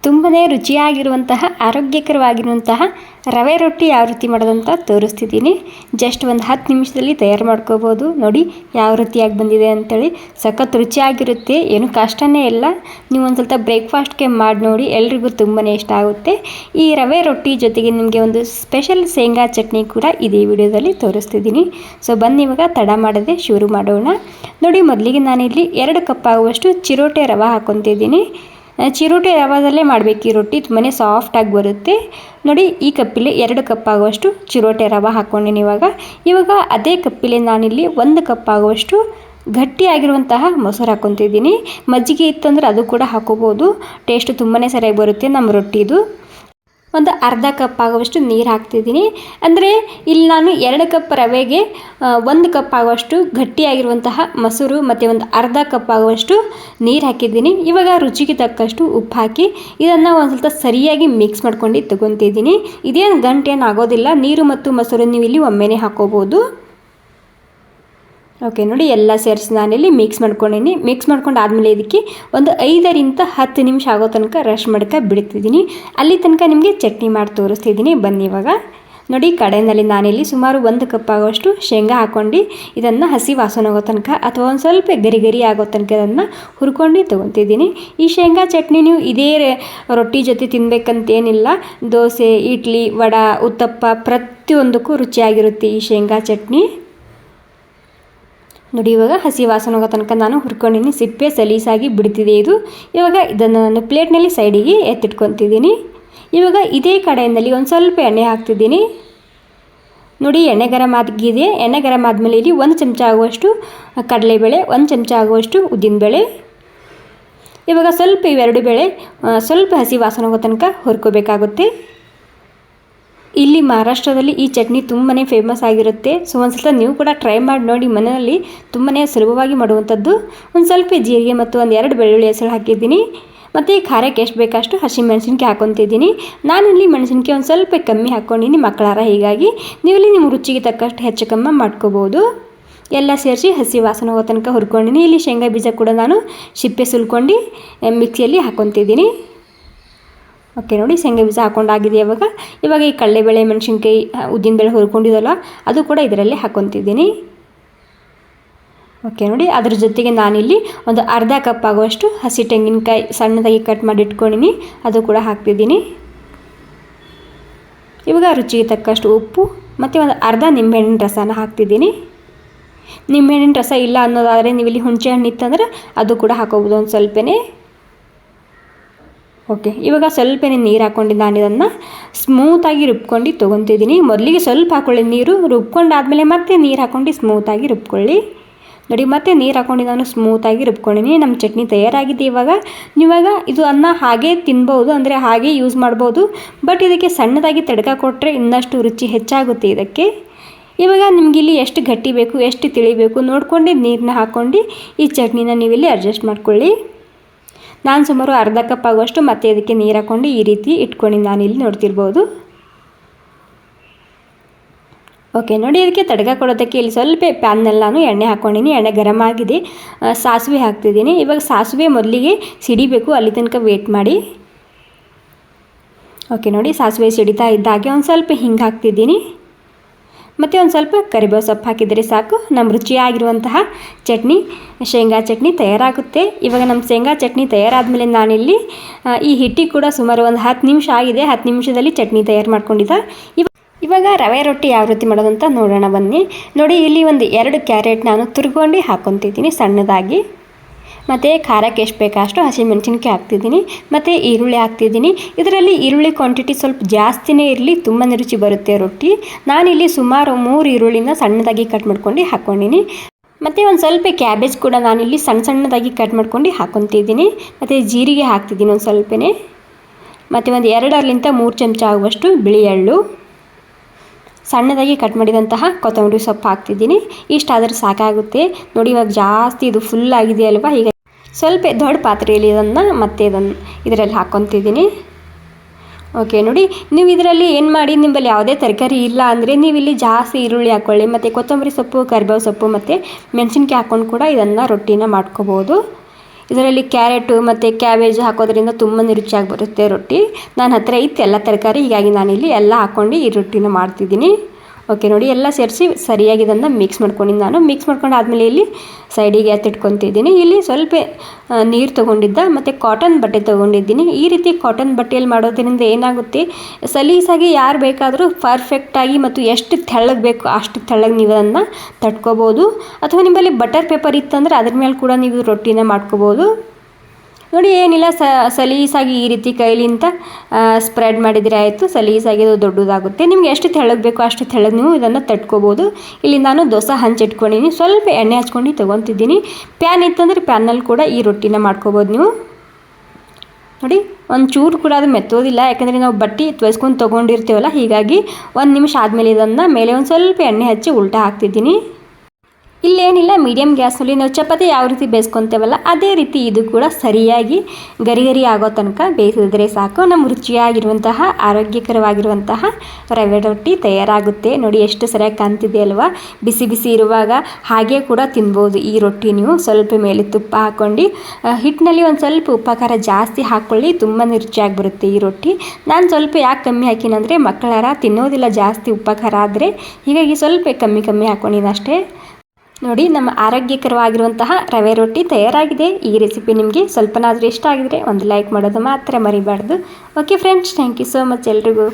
ತುಂಬನೇ ರುಚಿಯಾಗಿರುವಂತಹ ಆರೋಗ್ಯಕರವಾಗಿರುವಂತಹ ರವೆ ರೊಟ್ಟಿ ಯಾವ ರೀತಿ ಮಾಡೋದಂತ ತೋರಿಸ್ತಿದ್ದೀನಿ. ಜಸ್ಟ್ ಒಂದು 10 ನಿಮಿಷದಲ್ಲಿ ತಯಾರು ಮಾಡ್ಕೋಬೋದು. ನೋಡಿ ಯಾವ ರೀತಿಯಾಗಿ ಬಂದಿದೆ ಅಂತೇಳಿ. ಸಖತ್ ರುಚಿಯಾಗಿರುತ್ತೆ, ಏನು ಕಷ್ಟನೇ ಇಲ್ಲ. ನೀವು ಒಂದು ಸ್ವಲ್ಪ ಬ್ರೇಕ್ಫಾಸ್ಟ್ಗೆ ಮಾಡಿ ನೋಡಿ, ಎಲ್ರಿಗೂ ತುಂಬಾ ಇಷ್ಟ ಆಗುತ್ತೆ. ಈ ರವೆ ರೊಟ್ಟಿ ಜೊತೆಗೆ ನಿಮಗೆ ಒಂದು ಸ್ಪೆಷಲ್ ಶೇಂಗಾ ಚಟ್ನಿ ಕೂಡ ಇದೇ ವಿಡಿಯೋದಲ್ಲಿ ತೋರಿಸ್ತಿದ್ದೀನಿ. ಸೊ ಬನ್ನಿ ಇವಾಗ ತಡ ಮಾಡದೆ ಶುರು ಮಾಡೋಣ. ನೋಡಿ ಮೊದಲಿಗೆ ನಾನಿಲ್ಲಿ 2 ಕಪ್ ಆಗುವಷ್ಟು ಚಿರೋಟೆ ರವೆ ಹಾಕ್ಕೊತಿದ್ದೀನಿ. ಚಿರೋಟೆ ರವಾದಲ್ಲೇ ಮಾಡಬೇಕು ಈ ರೊಟ್ಟಿ, ತುಂಬಾ ಸಾಫ್ಟಾಗಿ ಬರುತ್ತೆ. ನೋಡಿ ಈ ಕಪ್ಪಿಲಿ 2 ಕಪ್ ಆಗುವಷ್ಟು ಚಿರೋಟೆ ರವೆ ಹಾಕ್ಕೊಂಡಿನಿ. ಇವಾಗ ಅದೇ ಕಪ್ಪಿಲಿ ನಾನಿಲ್ಲಿ 1 ಕಪ್ ಆಗುವಷ್ಟು ಗಟ್ಟಿಯಾಗಿರುವಂತಹ ಮೊಸರು ಹಾಕ್ಕೊತಿದ್ದೀನಿ. ಮಜ್ಜಿಗೆ ಇತ್ತಂದ್ರೆ ಅದು ಕೂಡ ಹಾಕೋಬೋದು, ಟೇಸ್ಟ್ ತುಂಬಾ ಸರಿಯಾಗಿ ಬರುತ್ತೆ ನಮ್ಮ ರೊಟ್ಟಿದು. ಒಂದು ಅರ್ಧ ಕಪ್ ಆಗುವಷ್ಟು ನೀರು ಹಾಕ್ತಿದ್ದೀನಿ. ಅಂದರೆ ಇಲ್ಲಿ ನಾನು 2 ಕಪ್ ರವೆಗೆ 1 ಕಪ್ ಆಗುವಷ್ಟು ಗಟ್ಟಿಯಾಗಿರುವಂತಹ ಮೊಸರು ಮತ್ತು ಒಂದು ಅರ್ಧ ಕಪ್ ಆಗುವಷ್ಟು ನೀರು ಹಾಕಿದ್ದೀನಿ. ಇವಾಗ ರುಚಿಗೆ ತಕ್ಕಷ್ಟು ಉಪ್ಪು ಹಾಕಿ ಇದನ್ನು ಒಂದು ಸ್ವಲ್ಪ ಸರಿಯಾಗಿ ಮಿಕ್ಸ್ ಮಾಡ್ಕೊಂಡು ತೊಗೊತಿದ್ದೀನಿ. ಇದೇನು ಗಂಟೇನು ಆಗೋದಿಲ್ಲ. ನೀರು ಮತ್ತು ಮೊಸರು ನೀವು ಇಲ್ಲಿ ಒಮ್ಮೆನೇ ಹಾಕೋಬೋದು. ಓಕೆ ನೋಡಿ ಎಲ್ಲ ಸೇರಿಸಿ ನಾನಿಲ್ಲಿ ಮಿಕ್ಸ್ ಮಾಡ್ಕೊಂಡಿನಿ. ಮಿಕ್ಸ್ ಮಾಡ್ಕೊಂಡು ಆದಮೇಲೆ ಇದಕ್ಕೆ ಒಂದು 5ರಿಂದ 10 ನಿಮಿಷ ಆಗೋ ತನಕ ರೆಸ್ಟ್ ಮಾಡ್ಕ ಬಿಡ್ತಿದ್ದೀನಿ. ಅಲ್ಲಿ ತನಕ ನಿಮಗೆ ಚಟ್ನಿ ಮಾಡಿ ತೋರಿಸ್ತಿದ್ದೀನಿ. ಬನ್ನಿ ಇವಾಗ ನೋಡಿ ಕಡೆಯಲ್ಲಿ ನಾನಿಲ್ಲಿ ಸುಮಾರು 1 ಕಪ್ ಆಗೋಷ್ಟು ಶೇಂಗಾ ಹಾಕ್ಕೊಂಡು ಇದನ್ನು ಹಸಿ ವಾಸನೆ ಆಗೋ ತನಕ ಅಥವಾ ಒಂದು ಸ್ವಲ್ಪ ಗರಿ ಆಗೋ ತನಕ ಇದನ್ನು ಹುರ್ಕೊಂಡು ತೊಗೊತಿದ್ದೀನಿ. ಈ ಶೇಂಗಾ ಚಟ್ನಿ ನೀವು ಇದೇ ರೊಟ್ಟಿ ಜೊತೆ ತಿನ್ನಬೇಕಂತೇನಿಲ್ಲ. ದೋಸೆ, ಇಡ್ಲಿ, ವಡೆ, ಉತ್ತಪ್ಪ ಪ್ರತಿಯೊಂದಕ್ಕೂ ರುಚಿಯಾಗಿರುತ್ತೆ ಈ ಶೇಂಗಾ ಚಟ್ನಿ. ನೋಡಿ ಇವಾಗ ಹಸಿ ವಾಸನೆ ಹೋಗೋ ತನಕ ನಾನು ಹುರ್ಕೊಂಡಿನಿ. ಸಿಪ್ಪೆ ಸಲೀಸಾಗಿ ಬಿಡ್ತಿದೆ ಇದು. ಇವಾಗ ಇದನ್ನು ನಾನು ಪ್ಲೇಟ್ನಲ್ಲಿ ಸೈಡಿಗೆ ಎತ್ತಿಟ್ಕೊತಿದ್ದೀನಿ. ಇವಾಗ ಇದೇ ಕಡೆಯಲ್ಲಿ ಒಂದು ಸ್ವಲ್ಪ ಎಣ್ಣೆ ಹಾಕ್ತಿದ್ದೀನಿ. ನೋಡಿ ಎಣ್ಣೆ ಗರಂ ಆಗಿದೆ. ಎಣ್ಣೆ ಗರಂ ಆದಮೇಲೆ ಇಲ್ಲಿ 1 ಚಮಚ ಆಗುವಷ್ಟು ಕಡಲೆಬೇಳೆ, 1 ಚಮಚ ಆಗುವಷ್ಟು ಉದ್ದಿನಬೇಳೆ. ಇವಾಗ ಸ್ವಲ್ಪ ಇವೆರಡು ಬೇಳೆ ಸ್ವಲ್ಪ ಹಸಿ ವಾಸನೆ ಹೋಗೋ ತನಕ ಹುರ್ಕೋಬೇಕಾಗುತ್ತೆ. ಇಲ್ಲಿ ಮಹಾರಾಷ್ಟ್ರದಲ್ಲಿ ಈ ಚಟ್ನಿ ತುಂಬಾ ಫೇಮಸ್ ಆಗಿರುತ್ತೆ. ಸೊ ಒಂದು ಸಲ ನೀವು ಕೂಡ ಟ್ರೈ ಮಾಡಿ ನೋಡಿ, ಮನೆಯಲ್ಲಿ ತುಂಬಾ ಸುಲಭವಾಗಿ ಮಾಡುವಂಥದ್ದು. ಒಂದು ಸ್ವಲ್ಪ ಜೀರಿಗೆ ಮತ್ತು 2 ಬೆಳ್ಳುಳ್ಳಿ ಹೆಸರು ಹಾಕಿದ್ದೀನಿ. ಮತ್ತು ಖಾರಕ್ಕೆ ಎಷ್ಟು ಬೇಕಷ್ಟು ಹಸಿಮೆಣಸಿನ್ಕಾಯಿ ಹಾಕ್ಕೊತಿದ್ದೀನಿ. ನಾನಿಲ್ಲಿ ಮೆಣಸಿನ್ಕಾಯಿ ಒಂದು ಸ್ವಲ್ಪ ಕಮ್ಮಿ ಹಾಕ್ಕೊಂಡಿನಿ, ಮಕ್ಕಳಾರ. ಹೀಗಾಗಿ ನೀವಿಲ್ಲಿ ನಿಮ್ಮ ರುಚಿಗೆ ತಕ್ಕಷ್ಟು ಹೆಚ್ಚು ಕಮ್ಮಿ ಮಾಡ್ಕೋಬೋದು. ಎಲ್ಲ ಸೇರಿಸಿ ಹಸಿ ವಾಸನೆ ಹೋಗೋ ತನಕ ಹುರ್ಕೊಂಡಿನಿ. ಇಲ್ಲಿ ಶೇಂಗಾ ಬೀಜ ಕೂಡ ನಾನು ಸಿಪ್ಪೆ ಸುಲ್ಕೊಂಡು ಮಿಕ್ಸಿಯಲ್ಲಿ ಹಾಕ್ಕೊತಿದ್ದೀನಿ. ಓಕೆ ನೋಡಿ ಶೇಂಗಾ ಬೀಜ ಹಾಕ್ಕೊಂಡಾಗಿದೆ. ಇವಾಗ ಈ ಕಡಲೆಬೇಳೆ, ಮೆಣಸಿನ್ಕಾಯಿ, ಉದ್ದಿನಬೇಳೆ ಹುರ್ಕೊಂಡಿದ್ದಲ್ಲ ಅದು ಕೂಡ ಇದರಲ್ಲಿ ಹಾಕ್ಕೊತಿದ್ದೀನಿ. ಓಕೆ ನೋಡಿ ಅದ್ರ ಜೊತೆಗೆ ನಾನಿಲ್ಲಿ ಒಂದು ಅರ್ಧ ಕಪ್ ಆಗುವಷ್ಟು ಹಸಿ ತೆಂಗಿನಕಾಯಿ ಸಣ್ಣದಾಗಿ ಕಟ್ ಮಾಡಿ ಇಟ್ಕೊಂಡಿನಿ, ಅದು ಕೂಡ ಹಾಕ್ತಿದ್ದೀನಿ. ಇವಾಗ ರುಚಿಗೆ ತಕ್ಕಷ್ಟು ಉಪ್ಪು ಮತ್ತು ಒಂದು ಅರ್ಧ ನಿಂಬೆಹಣ್ಣಿನ ರಸನ ಹಾಕ್ತಿದ್ದೀನಿ. ನಿಂಬೆಹಣ್ಣಿನ ರಸ ಇಲ್ಲ ಅನ್ನೋದಾದರೆ ನೀವು ಇಲ್ಲಿ ಹುಣಸೆ ಹಣ್ಣು ಇತ್ತಂದ್ರೆ ಅದು ಕೂಡ ಹಾಕೋಬೋದು ಒಂದು ಸ್ವಲ್ಪನೇ. ಓಕೆ ಇವಾಗ ಸ್ವಲ್ಪನೇ ನೀರು ಹಾಕ್ಕೊಂಡು ನಾನು ಇದನ್ನು ಸ್ಮೂತಾಗಿ ರುಬ್ಕೊಂಡು ತೊಗೊತಿದ್ದೀನಿ. ಮೊದಲಿಗೆ ಸ್ವಲ್ಪ ಹಾಕ್ಕೊಳ್ಳಿ ನೀರು, ರುಬ್ಕೊಂಡಾದಮೇಲೆ ಮತ್ತೆ ನೀರು ಹಾಕ್ಕೊಂಡು ಸ್ಮೂತಾಗಿ ರುಬ್ಕೊಳ್ಳಿ. ನೋಡಿ ಮತ್ತೆ ನೀರು ಹಾಕ್ಕೊಂಡು ನಾನು ಸ್ಮೂತಾಗಿ ರುಬ್ಕೊಂಡಿನಿ. ನಮ್ಮ ಚಟ್ನಿ ತಯಾರಾಗಿದೆ. ಇವಾಗ ಇದು ಅನ್ನ ಹಾಗೆ ತಿನ್ಬೋದು, ಅಂದರೆ ಹಾಗೆ ಯೂಸ್ ಮಾಡ್ಬೋದು. ಬಟ್ ಇದಕ್ಕೆ ಸಣ್ಣದಾಗಿ ತಡ್ಕ ಕೊಟ್ಟರೆ ಇನ್ನಷ್ಟು ರುಚಿ ಹೆಚ್ಚಾಗುತ್ತೆ ಇದಕ್ಕೆ. ಇವಾಗ ನಿಮಗಿಲ್ಲಿ ಎಷ್ಟು ಗಟ್ಟಿ ಬೇಕು, ಎಷ್ಟು ತಿಳಿಬೇಕು ನೋಡ್ಕೊಂಡು ನೀರನ್ನ ಹಾಕ್ಕೊಂಡು ಈ ಚಟ್ನಿನ ನೀವಿಲ್ಲಿ ಅಡ್ಜಸ್ಟ್ ಮಾಡ್ಕೊಳ್ಳಿ. ನಾನು ಸುಮಾರು ಅರ್ಧ ಕಪ್ ಆಗುವಷ್ಟು ಮತ್ತೆ ಇದಕ್ಕೆ ನೀರು ಹಾಕ್ಕೊಂಡು ಈ ರೀತಿ ಇಟ್ಕೊಂಡು ನಾನಿಲ್ಲಿ ನೋಡ್ತಿರ್ಬೋದು. ಓಕೆ ನೋಡಿ ಇದಕ್ಕೆ ತಡ್ಕ ಕೊಡೋದಕ್ಕೆ ಇಲ್ಲಿ ಸ್ವಲ್ಪ ಪ್ಯಾನ್ನಲ್ಲಿ ನಾನು ಎಣ್ಣೆ ಹಾಕ್ಕೊಂಡಿನಿ. ಎಣ್ಣೆ ಗರಂ ಆಗಿದೆ. ಸಾಸಿವೆ ಹಾಕ್ತಿದ್ದೀನಿ. ಇವಾಗ ಸಾಸಿವೆ ಮೊದಲಿಗೆ ಸಿಡಿಬೇಕು, ಅಲ್ಲಿ ತನಕ ವೇಟ್ ಮಾಡಿ. ಓಕೆ ನೋಡಿ ಸಾಸಿವೆ ಸಿಡಿತಾ ಇದ್ದಾಗೆ ಒಂದು ಸ್ವಲ್ಪ ಹಿಂಗೆ ಹಾಕ್ತಿದ್ದೀನಿ. ಮತ್ತು ಒಂದು ಸ್ವಲ್ಪ ಕರಿಬೇವು ಸೊಪ್ಪು ಹಾಕಿದರೆ ಸಾಕು, ನಮ್ಮ ರುಚಿಯಾಗಿರುವಂತಹ ಚಟ್ನಿ, ಶೇಂಗಾ ಚಟ್ನಿ ತಯಾರಾಗುತ್ತೆ. ಇವಾಗ ನಮ್ಮ ಶೇಂಗಾ ಚಟ್ನಿ ತಯಾರಾದಮೇಲೆ ನಾನಿಲ್ಲಿ ಈ ಹಿಟ್ಟಿಗೆ ಕೂಡ ಸುಮಾರು ಒಂದು 10 ನಿಮಿಷ ಆಗಿದೆ. 10 ನಿಮಿಷದಲ್ಲಿ ಚಟ್ನಿ ತಯಾರು ಮಾಡ್ಕೊಂಡಿದ್ದೆ. ಇವಾಗ ರವೆ ರೊಟ್ಟಿ ಯಾವ ರೀತಿ ಮಾಡೋದಂತ ನೋಡೋಣ ಬನ್ನಿ. ನೋಡಿ ಇಲ್ಲಿ ಒಂದು 2 ಕ್ಯಾರೆಟ್ ನಾನು ತುರ್ಕೊಂಡು ಹಾಕ್ಕೊತಿದ್ದೀನಿ ಸಣ್ಣದಾಗಿ. ಮತ್ತು ಖಾರಕ್ಕೆ ಎಷ್ಟು ಬೇಕಷ್ಟು ಹಸಿಮೆಣಸಿನ್ಕಾಯಿ ಹಾಕ್ತಿದ್ದೀನಿ. ಮತ್ತು ಈರುಳ್ಳಿ ಹಾಕ್ತಿದ್ದೀನಿ. ಇದರಲ್ಲಿ ಈರುಳ್ಳಿ ಕ್ವಾಂಟಿಟಿ ಸ್ವಲ್ಪ ಜಾಸ್ತಿನೇ ಇರಲಿ, ತುಂಬಾ ರುಚಿ ಬರುತ್ತೆ ರೊಟ್ಟಿ. ನಾನಿಲ್ಲಿ ಸುಮಾರು 3 ಈರುಳ್ಳಿನ ಸಣ್ಣದಾಗಿ ಕಟ್ ಮಾಡ್ಕೊಂಡು ಹಾಕ್ಕೊಂಡಿನಿ. ಮತ್ತು ಒಂದು ಸ್ವಲ್ಪ ಕ್ಯಾಬೇಜ್ ಕೂಡ ನಾನಿಲ್ಲಿ ಸಣ್ಣದಾಗಿ ಕಟ್ ಮಾಡ್ಕೊಂಡು ಹಾಕ್ಕೊತಿದ್ದೀನಿ. ಮತ್ತು ಜೀರಿಗೆ ಹಾಕ್ತಿದ್ದೀನಿ ಒಂದು ಸ್ವಲ್ಪನೇ. ಮತ್ತು ಒಂದು 2-3 ಚಮಚ ಆಗುವಷ್ಟು ಬಿಳಿ ಎಳ್ಳು, ಸಣ್ಣದಾಗಿ ಕಟ್ ಮಾಡಿದಂತಹ ಕೊತ್ತಂಬರಿ ಸೊಪ್ಪು ಹಾಕ್ತಿದ್ದೀನಿ. ಇಷ್ಟಾದರೆ ಸಾಕಾಗುತ್ತೆ. ನೋಡಿ ಇವಾಗ ಜಾಸ್ತಿ ಇದು ಫುಲ್ ಆಗಿದೆ ಅಲ್ವಾ. ಈಗ ಸ್ವಲ್ಪ ದೊಡ್ಡ ಪಾತ್ರೆಯಲ್ಲಿ ಇದನ್ನು ಇದರಲ್ಲಿ ಹಾಕ್ಕೊತಿದ್ದೀನಿ. ಓಕೆ ನೋಡಿ ನೀವು ಇದರಲ್ಲಿ ಏನು ಮಾಡಿ, ನಿಮ್ಮಲ್ಲಿ ಯಾವುದೇ ತರಕಾರಿ ಇಲ್ಲ ಅಂದರೆ ನೀವು ಇಲ್ಲಿ ಜಾಸ್ತಿ ಈರುಳ್ಳಿ ಹಾಕ್ಕೊಳ್ಳಿ. ಮತ್ತು ಕೊತ್ತಂಬರಿ ಸೊಪ್ಪು, ಕರಿಬೇವು ಸೊಪ್ಪು ಮತ್ತು ಮೆಣಸಿನ್ಕಾಯಿ ಹಾಕ್ಕೊಂಡು ಕೂಡ ಇದನ್ನು ರೊಟ್ಟಿನ ಮಾಡ್ಕೋಬೋದು. ಇದರಲ್ಲಿ ಕ್ಯಾರೆಟು ಮತ್ತು ಕ್ಯಾಬೇಜ್ ಹಾಕೋದ್ರಿಂದ ತುಂಬಾ ರುಚಿಯಾಗಿ ಬರುತ್ತೆ ರೊಟ್ಟಿ. ನನ್ನ ಹತ್ರ ಇತ್ತು ಎಲ್ಲ ತರಕಾರಿ, ಹೀಗಾಗಿ ನಾನಿಲ್ಲಿ ಎಲ್ಲ ಹಾಕ್ಕೊಂಡು ಈ ರೊಟ್ಟಿನ ಮಾಡ್ತಿದ್ದೀನಿ. ಓಕೆ ನೋಡಿ, ಎಲ್ಲ ಸೇರಿಸಿ ಸರಿಯಾಗಿ ಇದನ್ನು ಮಿಕ್ಸ್ ಮಾಡ್ಕೊಂಡಿದ್ದು ನಾನು. ಮಿಕ್ಸ್ ಮಾಡ್ಕೊಂಡು ಆದಮೇಲೆ ಇಲ್ಲಿ ಸೈಡಿಗೆ ಎತ್ತಿಟ್ಕೊತಿದ್ದೀನಿ. ಇಲ್ಲಿ ಸ್ವಲ್ಪ ನೀರು ತೊಗೊಂಡಿದ್ದ ಮತ್ತು ಕಾಟನ್ ಬಟ್ಟೆ ತೊಗೊಂಡಿದ್ದೀನಿ. ಈ ರೀತಿ ಕಾಟನ್ ಬಟ್ಟೆಯಲ್ಲಿ ಮಾಡೋದ್ರಿಂದ ಏನಾಗುತ್ತೆ, ಸಲೀಸಾಗಿ ಯಾರು ಬೇಕಾದರೂ ಪರ್ಫೆಕ್ಟಾಗಿ ಮತ್ತು ಎಷ್ಟು ತೆಳ್ಳಗೆ ಬೇಕು ಅಷ್ಟು ತೆಳ್ಳಗೆ ನೀವು ಅದನ್ನು ತಟ್ಕೋಬೋದು. ಅಥವಾ ನಿಮ್ಮಲ್ಲಿ ಬಟರ್ ಪೇಪರ್ ಇತ್ತಂದರೆ ಅದ್ರ ಮೇಲೆ ಕೂಡ ನೀವು ರೊಟ್ಟಿನ ಮಾಡ್ಕೋಬೋದು. ನೋಡಿ, ಏನಿಲ್ಲ, ಸಲೀಸಾಗಿ ಈ ರೀತಿ ಕೈಲಿಂದ ಸ್ಪ್ರೆಡ್ ಮಾಡಿದರೆ ಆಯಿತು. ಸಲೀಸಾಗಿ ಅದು ದೊಡ್ಡದಾಗುತ್ತೆ. ನಿಮ್ಗೆ ಎಷ್ಟು ತೆಳ್ಳಗೆ ಬೇಕೋ ಅಷ್ಟು ತೆಳ್ಳಗೆ ನೀವು ಇದನ್ನು ತಟ್ಕೋಬೋದು. ಇಲ್ಲಿ ನಾನು ದೋಸೆ ಹಂಚಿಟ್ಕೊಂಡಿನಿ, ಸ್ವಲ್ಪ ಎಣ್ಣೆ ಹಚ್ಕೊಂಡು ತೊಗೊತಿದ್ದೀನಿ. ಪ್ಯಾನ್ ಇತ್ತಂದರೆ ಪ್ಯಾನಲ್ಲಿ ಕೂಡ ಈ ರೊಟ್ಟಿನ ಮಾಡ್ಕೋಬೋದು ನೀವು. ನೋಡಿ, ಒಂದು ಚೂರು ಕೂಡ ಅದು ಮೆತ್ತೋದಿಲ್ಲ, ಯಾಕಂದರೆ ನಾವು ಬಟ್ಟೆ ತೊಯ್ಸ್ಕೊಂಡು ತೊಗೊಂಡಿರ್ತೀವಲ್ಲ, ಹೀಗಾಗಿ 1 ನಿಮಿಷ ಆದಮೇಲೆ ಇದನ್ನು ಮೇಲೆ ಒಂದು ಸ್ವಲ್ಪ ಎಣ್ಣೆ ಹಚ್ಚಿ ಉಲ್ಟಾ ಹಾಕ್ತಿದ್ದೀನಿ. ಇಲ್ಲೇನಿಲ್ಲ, ಮೀಡಿಯಮ್ ಗ್ಯಾಸ್ನಲ್ಲಿ ನಾವು ಚಪಾತಿ ಯಾವ ರೀತಿ ಬೇಯಿಸ್ಕೊತೇವಲ್ಲ ಅದೇ ರೀತಿ ಇದು ಕೂಡ ಸರಿಯಾಗಿ ಗರಿ ಗರಿ ಆಗೋ ತನಕ ಬೇಯಿಸಿದ್ರೆ ಸಾಕು. ನಮ್ಮ ರುಚಿಯಾಗಿರುವಂತಹ ಆರೋಗ್ಯಕರವಾಗಿರುವಂತಹ ರವೆ ರೊಟ್ಟಿ ತಯಾರಾಗುತ್ತೆ. ನೋಡಿ, ಎಷ್ಟು ಸರಿಯಾಗಿ ಕಾಣ್ತಿದೆ ಅಲ್ವಾ. ಬಿಸಿ ಬಿಸಿ ಇರುವಾಗ ಹಾಗೆ ಕೂಡ ತಿನ್ಬೋದು ಈ ರೊಟ್ಟಿ. ನೀವು ಸ್ವಲ್ಪ ಮೇಲೆ ತುಪ್ಪ ಹಾಕ್ಕೊಂಡು ಹಿಟ್ಟಿನಲ್ಲಿ ಒಂದು ಸ್ವಲ್ಪ ಉಪ್ಪು ಖಾರ ಜಾಸ್ತಿ ಹಾಕ್ಕೊಳ್ಳಿ, ತುಂಬಾ ರುಚಿಯಾಗಿ ಬರುತ್ತೆ ಈ ರೊಟ್ಟಿ. ನಾನು ಸ್ವಲ್ಪ ಯಾಕೆ ಕಮ್ಮಿ ಹಾಕಿನಂದರೆ ಮಕ್ಕಳಾರ ತಿನ್ನೋದಿಲ್ಲ ಜಾಸ್ತಿ ಉಪ್ಪು ಖಾರ ಆದರೆ, ಹೀಗಾಗಿ ಸ್ವಲ್ಪ ಕಮ್ಮಿ ಹಾಕ್ಕೊಂಡಿನಿ ಅಷ್ಟೇ. ನೋಡಿ, ನಮ್ಮ ಆರೋಗ್ಯಕರವಾಗಿರುವಂತಹ ರವೆ ರೊಟ್ಟಿ ತಯಾರಾಗಿದೆ. ಈ ರೆಸಿಪಿ ನಿಮಗೆ ಸ್ವಲ್ಪನಾದರೂ ಇಷ್ಟ ಆಗಿದರೆ ಒಂದು ಲೈಕ್ ಮಾಡೋದು ಮಾತ್ರ ಮರಿಬಾರ್ದು. Okay friends, thank you so much ಎಲ್ರಿಗೂ.